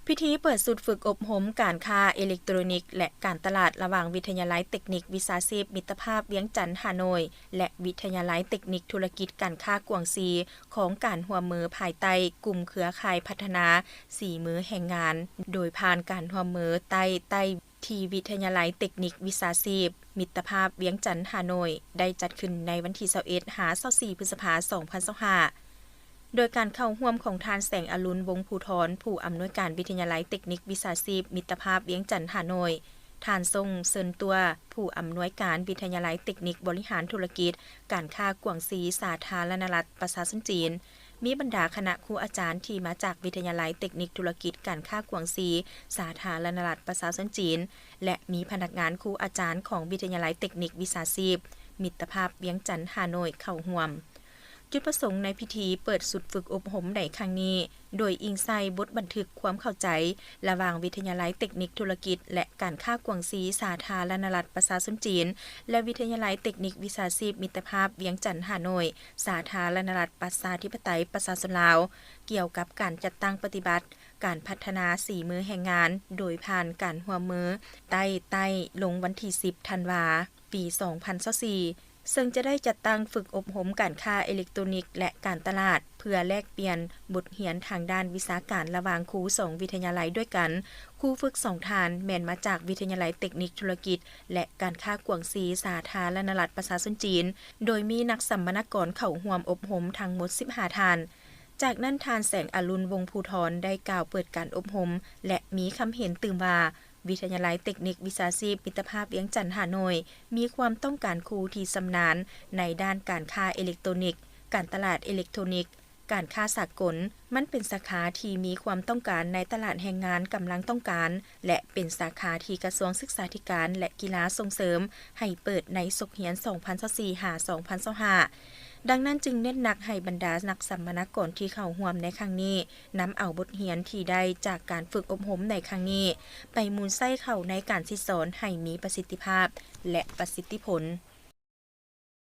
พิธีเปิดศูนย์ฝึกอบรมการค้าอิเล็กทรอนิกส์และการตลาดระหว่างวิทยาลัยเทคนิควิชาชีพมิตรภาพเวียงจันทน์ฮานอยและวิทยาลัยเทคนิคธุรกิจการค้ากวางซีของการร่วมมือภายใต้กลุ่มเครือข่ายพัฒนา4มื้อแห่งงานโดยผ่านการร่วมมือใต้ที่วิทยาลัยเทคนิควิชาชีพมิตรภาพเวียงจันทน์ฮานอยได้จัดขึ้นในวันที่21 24 พฤษภาคม 2025โดยการเข้าร่วมของทานแสงอรุณวงศ์ภูธรผู้อำนวยการวิทยาลัยเทคนิควิชาชีพมิตรภาพเวียงจันทน์ฮานอยทานทรงเซินตัวผู้อำนวยการวิทยาลัยเทคนิคบริหารธุรกิจการค้ากวางซีสาธารณรัฐประชาชนจีนมีบรรดาคณะครูอาจารย์ที่มาจากวิทยาลัยเทคนิคธุรกิจการค้ากวางซีสาธารณรัฐประชาชนจีนและมีพนักงานครูอาจารย์ของวิทยาลัยเทคนิควิชาชีพมิตรภาพเวียงจันทน์ฮานอยเข้าร่วมจุดประสงค์ในพิธีเปิดศูนย์ฝึกอบรมในครั้งนี้โดยอิงใส่บทบันทึกความเข้าใจระหว่างวิทยาลัยเทคนิคธุรกิจและการค้ากวางซีสาธารณรัฐประชาชนจีนและวิทยาลัยเทคนิควิชาชีพมิตรภาพเวียงจันทน์ฮานอยสาธารณรัฐประชาธิปไตยประชาชนลาวเกี่ยวกับการจัดตั้งปฏิบัติการพัฒนา4มื้อแห่งงานโดยผ่านการร่วมมือใต้ลงวันที่10ธันวาคมปี 2024ซึ่งจะได้จัดตั้งฝึกอบรมการค้าอิเล็กทรอนิกส์และการตลาดเพื่อแลกเปลี่ยนบทเรียนทางด้านวิชาการระหว่างครู2วิทยาลัยด้วยกันครูฝึก2ท่านแม่นมาจากวิทยาลัยเทคนิคธุรกิจและการค้ากวางซีสาธารณรัฐประชาชนจีนโดยมีนักสัมมนากรเข้าร่วมอบรมทั้งหมด15ท่านจากนั้นทานแสงอรุณวงศ์ภูธรได้กล่าวเปิดการอบรมและมีคำเห็นตื่มว่าวิทยาลัยเทคนิควิชาชีพมิตรภาพเวียงจันทน์ฮานอยมีความต้องการครูที่ชำนาญในด้านการค้าอิเล็กทรอนิกส์การตลาดอิเล็กทรอนิกส์การค้าสากลมันเป็นสาขาที่มีความต้องการในตลาดแรงงานกำลังต้องการและเป็นสาขาที่กระทรวงศึกษาธิการและกีฬาส่งเสริมให้เปิดในศกเหียน 2024-2025ดังนั้นจึงเน้นหนักให้บรรดานักสัมมนากรที่เข้าร่วมในครั้งนี้นำเอาบทเรียนที่ได้จากการฝึกอบรมในครั้งนี้ไปมูลใส่เข้าในการสิสอนให้มีประสิทธิภาพและประสิทธิผล